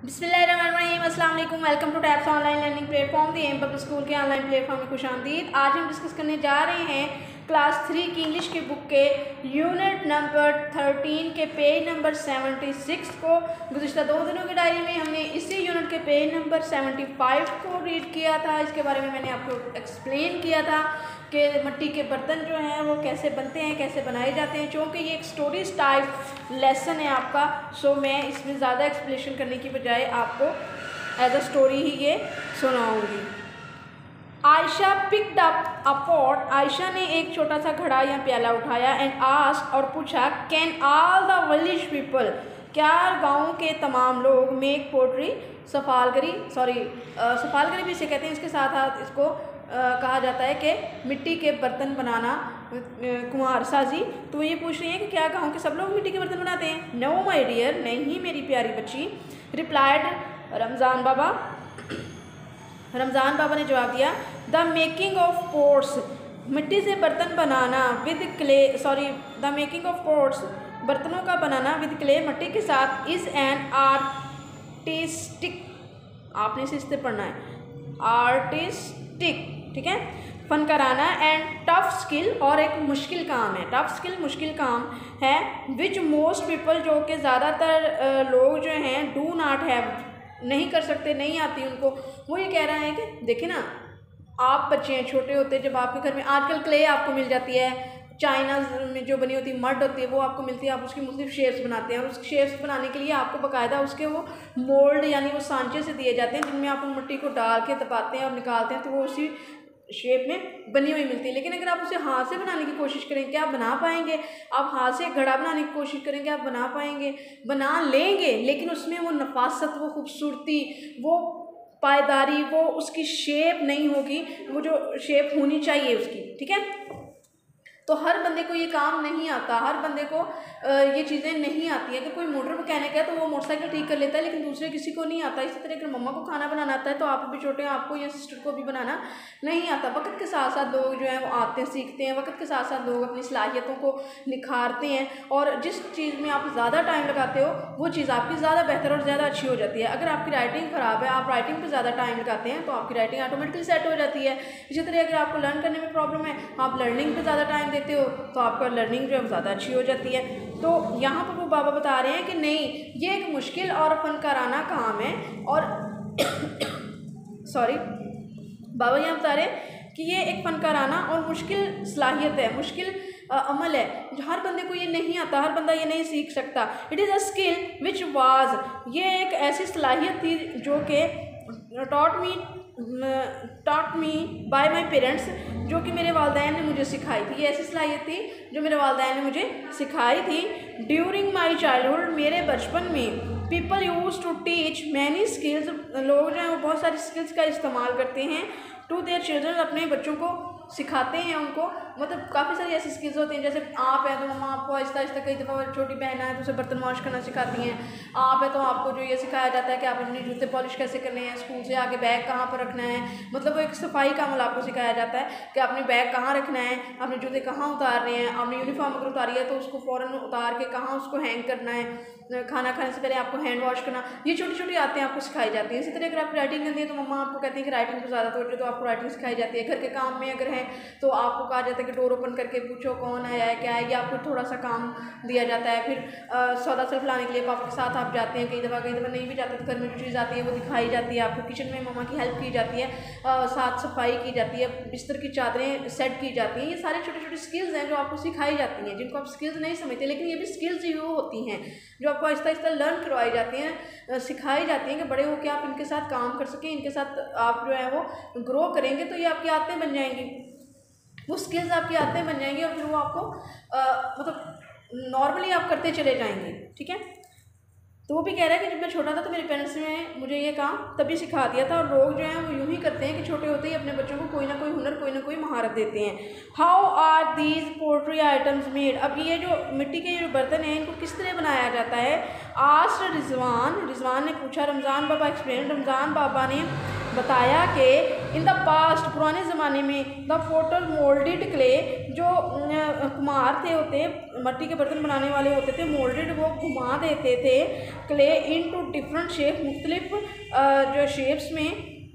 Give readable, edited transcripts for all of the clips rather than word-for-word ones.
बिस्मिल्लाहिर्रहमानिर्रहीम, अस्सलाम वालेकुम। Welcome to Tabs online learning platform, the M public school के ऑनलाइन प्लेटफॉर्म में खुशामदीद। आज हम डिस्कस करने जा रहे हैं क्लास 3 की इंग्लिश की बुक के यूनिट नंबर 13 के पेज नंबर 76 को। गुज़िश्ता 2 दिनों की डायरी में हमने इसी यूनिट के पेज नंबर 75 को रीड किया था। इसके बारे में मैंने आपको एक्सप्लेन किया था कि मिट्टी के बर्तन जो हैं वो कैसे बनते हैं, कैसे बनाए जाते हैं। चूँकि ये एक स्टोरीज टाइप लेसन है आपका, सो मैं इसमें ज़्यादा एक्सप्लेनेशन करने की बजाय आपको एज अ स्टोरी ही ये सुनाऊंगी। Ayesha picked up a pot. Ayesha ने एक छोटा सा घड़ा या प्याला उठाया एंड आस्क्ड, और पूछा, can all the village people, क्या गाँव के तमाम लोग मेक पोट्री, सफालगरी भी इसे कहते हैं। इसके साथ साथ इसको कहा जाता है कि मिट्टी के बर्तन बनाना, कुम्हार साजी। तो ये पूछ रही है कि क्या गाँव के सब लोग मिट्टी के बर्तन बनाते हैं। नो माई डियर, नहीं मेरी प्यारी बच्ची। रिप्लाइड रमज़ान बाबा। रमज़ान बाबा ने जवाब दिया, द मेकिंग ऑफ पोट्स, मिट्टी से बर्तन बनाना, द मेकिंग ऑफ पोट्स, बर्तनों का बनाना, विद क्ले, मिट्टी के साथ, इज़ एन आर्टिस्टिक, आपने इसे पढ़ना है, आर्टिस्टिक, ठीक है, फनकाराना, एंड टफ स्किल, और एक मुश्किल काम है। टफ स्किल मुश्किल काम है। विच मोस्ट पीपल, जो कि ज़्यादातर लोग जो हैं, डू नॉट हैव, नहीं कर सकते, नहीं आती उनको। वो ये कह रहा है कि देखिए ना, आप बच्चे हैं, छोटे होते, जब आपके घर में आजकल क्ले आपको मिल जाती है, चाइना में जो बनी होती है, मड होती है, वो आपको मिलती है, आप उसकी मुख्तलिफ शेप्स बनाते हैं, और उस शेप्स बनाने के लिए आपको बाकायदा उसके वो मोल्ड यानी वो सांचे से दिए जाते हैं, जिनमें आप उन मिट्टी को डाल के दबाते हैं और निकालते हैं, तो वो उसी शेप में बनी हुई मिलती है। लेकिन अगर आप उसे हाथ से बनाने की कोशिश करें, क्या आप बना पाएंगे? आप हाथ से घड़ा बनाने की कोशिश करेंगे, आप बना पाएंगे? बना लेंगे, लेकिन उसमें वो नफासत, वो खूबसूरती, वो पायदारी, वो उसकी शेप नहीं होगी, वो जो शेप होनी चाहिए उसकी, ठीक है। तो हर बंदे को ये काम नहीं आता, हर बंदे को ये चीज़ें नहीं आती है। अगर कोई मोटर मैकेनिक है तो वो मोटरसाइकिल ठीक कर लेता है, लेकिन दूसरे किसी को नहीं आता। इसी तरह अगर मम्मा को खाना बनाना आता है तो आप भी छोटे हैं, आपको या सिस्टर को भी बनाना नहीं आता। वक्त के साथ साथ लोग जो है वो आते हैं, सीखते हैं। वक्त के साथ साथ लोग अपनी सलाहियतों को निखारते हैं, और जिस चीज़ में आप ज़्यादा टाइम लगाते हो वो चीज़ आपकी ज़्यादा बेहतर और ज़्यादा अच्छी हो जाती है। अगर आपकी राइटिंग ख़राब है, आप राइटिंग पर ज़्यादा टाइम लगाते हैं, तो आपकी राइटिंग ऑटोमेटिकली सेट हो जाती है। इसी तरह अगर आपको लर्न करने में प्रॉब्लम है, आप लर्निंग पर ज़्यादा टाइम देते हो, तो आपका लर्निंग जो है ज़्यादा अच्छी हो जाती है। तो यहाँ पर वो बाबा बता रहे हैं कि नहीं, ये एक मुश्किल और फनकाराना काम है, और बाबा यहाँ बता रहे हैं कि ये एक फनकाराना और मुश्किल सलाहियत है, मुश्किल अमल है, जो हर बंदे को ये नहीं आता, हर बंदा ये नहीं सीख सकता। It is a skill which was, ये एक ऐसी सलाहियत थी जो कि taught me bye my parents, जो कि मेरे वालदैन ने मुझे सिखाई थी। ये ऐसी सलाहियत थी जो मेरे वालदैन ने मुझे सिखाई थी। ड्यूरिंग माई चाइल्डहुड, मेरे बचपन में, people use to teach many skills, लोग जो हैं वो बहुत सारी स्किल्स का इस्तेमाल करते हैं, टू देयर चिल्ड्रन, अपने बच्चों को सिखाते हैं उनको। मतलब काफ़ी सारी ऐसी स्किल्स होती हैं, जैसे आप है तो मम्मा आपको आहिस्ता आहिस्ता, कई दफ़ा छोटी बहन है तो उसे बर्तन वॉश करना सिखाती हैं। आप है तो आपको जो ये सिखाया जाता है कि आप अपने जूते पॉलिश कैसे करने हैं, स्कूल से आगे बैग कहाँ पर रखना है, मतलब वो एक सफाई का अमल आपको सिखाया जाता है कि आपने बैग कहाँ रखना है, आपने जूते कहाँ उतारने हैं, आपने यूनिफॉर्म अगर उतारी है तो उसको फ़ौरन उतार के कहाँ उसको हैंग करना है, खाना खाने से पहले आपको हैंड वॉश करना, ये छोटी छोटी आदतें आपको सिखाई जाती हैं। इसी तरह अगर आप राइटिंग करती है तो मम्मा आपको कहती है कि राइटिंग को ज़्यादा तवज्जो, तो आपको राइटिंग सिखाई जाती है। घर के काम में अगर है तो आपको कहा जाता है कि डोर ओपन करके पूछो कौन आया है, क्या है, या आपको थोड़ा सा काम दिया जाता है। फिर सौदा सल्फ लाने के लिए पापा के साथ आप जाते हैं, कई दफ़ा नहीं भी जाते तो घर में जो चीज़ आती है वो दिखाई जाती है आपको। किचन में मम्मा की हेल्प की जाती है, साथ सफाई की जाती है, बिस्तर की चादरें सेट की जाती हैं। ये सारी छोटी छोटी स्किल्स हैं जो आपको सिखाई जाती हैं, जिनको आप स्किल्स नहीं समझते, लेकिन ये भी स्किल्स ही वो होती हैं जो आपको आहिस्ता आहिस्ता लर्न करवाई जाती हैं, सिखाई जाती हैं कि बड़े होकर आप इनके साथ काम कर सकें, इनके साथ आप जो है वो ग्रो करेंगे तो ये आपकी आदतें बन जाएंगी, वो स्किल्स आपकी आदतें बन जाएंगी, और फिर वो आपको मतलब नॉर्मली आप करते चले जाएंगे, ठीक है। तो वो भी कह रहा है कि जब मैं छोटा था तो मेरे पेरेंट्स ने मुझे ये काम तभी सिखा दिया था, और लोग जो हैं वो यूँ ही करते हैं कि छोटे होते ही अपने बच्चों को कोई ना कोई हुनर, कोई ना कोई महारत देते हैं। How are these pottery items made, अब ये जो मिट्टी के जो बर्तन हैं इनको किस तरह बनाया जाता है। आस्क्ड रिजवान ने पूछा, रमज़ान बाबा एक्सप्लेन, रमज़ान बाबा ने बताया कि इन द पास्ट, पुराने ज़माने में, द पोटर मोल्डेड क्ले, जो कुम्हार थे होते, मिट्टी के बर्तन बनाने वाले होते थे, मोल्डेड वो घुमा देते थे क्ले इनटू डिफरेंट शेप, मुख्तलिफ जो शेप्स में,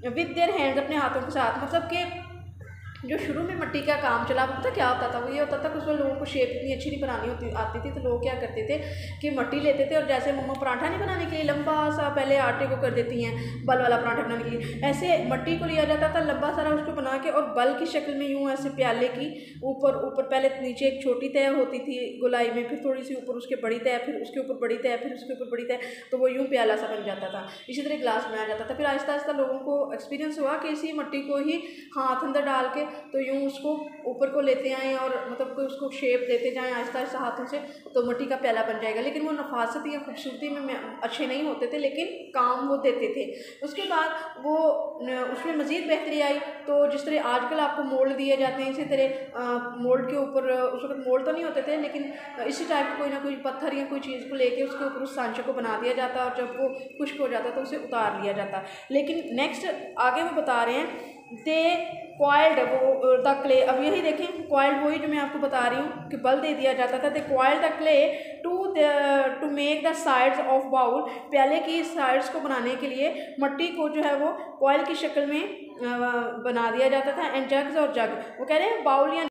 विद देयर हैंड्स, अपने हाथों के साथ। मतलब कि जो शुरू में मिट्टी का काम चला, पता क्या होता था, वो ये होता था कि उसमें लोगों को शेप इतनी अच्छी नहीं बनानी आती थी, तो लोग क्या करते थे कि मिट्टी लेते थे और जैसे मम्मा पराठा नहीं बनाने के लिए लंबा सा पहले आटे को कर देती हैं बल वाला पराठा बनाने के लिए, ऐसे मिट्टी को लिया जाता था लंबा सारा, उसको बना के और बल की शक्ल में यूँ ऐसे प्याले की ऊपर पहले नीचे एक छोटी तय होती थी गोलाई में, फिर थोड़ी सी ऊपर उसके बड़ी तय, फिर उसके ऊपर बड़ी तय, फिर उसके ऊपर बड़ी तय, तो वो यूँ प्याला सा बन जाता था। इसी तरह गिलास बनाया जाता था। फिर आहिस्ता आहिस्ता लोगों को एक्सपीरियंस हुआ कि इसी मिट्टी को ही हाथ अंदर डाल के तो यूँ उसको ऊपर को लेते आएँ और मतलब कोई उसको शेप देते जाएँ आहिस्ता आहिस्ता हाथों से, तो मिट्टी का प्याला बन जाएगा। लेकिन वो नफासत या खूबसूरती में अच्छे नहीं होते थे, लेकिन काम वो देते थे। उसके बाद वो उसमें मज़ीद बेहतरी आई, तो जिस तरह आजकल आपको मोल्ड दिए जाते हैं, इसी तरह मोल्ड के ऊपर, उस वक्त मोल्ड तो नहीं होते थे, लेकिन इसी टाइप का कोई ना कोई पत्थर या कोई चीज़ को लेके उसके ऊपर उस सांचे को बना दिया जाता, और जब वो खुश्क हो जाता तो उसे उतार लिया जाता। लेकिन नेक्स्ट आगे वो बता रहे हैं दे क्वाइल्ड, वो द क्ले, अब यही देखें क्वाइल्ड वही जो मैं आपको बता रही हूँ कि बल दे दिया जाता था। They coiled the clay to make the sides of bowl, प्याले की साइड्स को बनाने के लिए मिट्टी को जो है वो कॉइल की शक्ल में बना दिया जाता था। एंड जग्स, और जग, वो कह रहे हैं बाउल या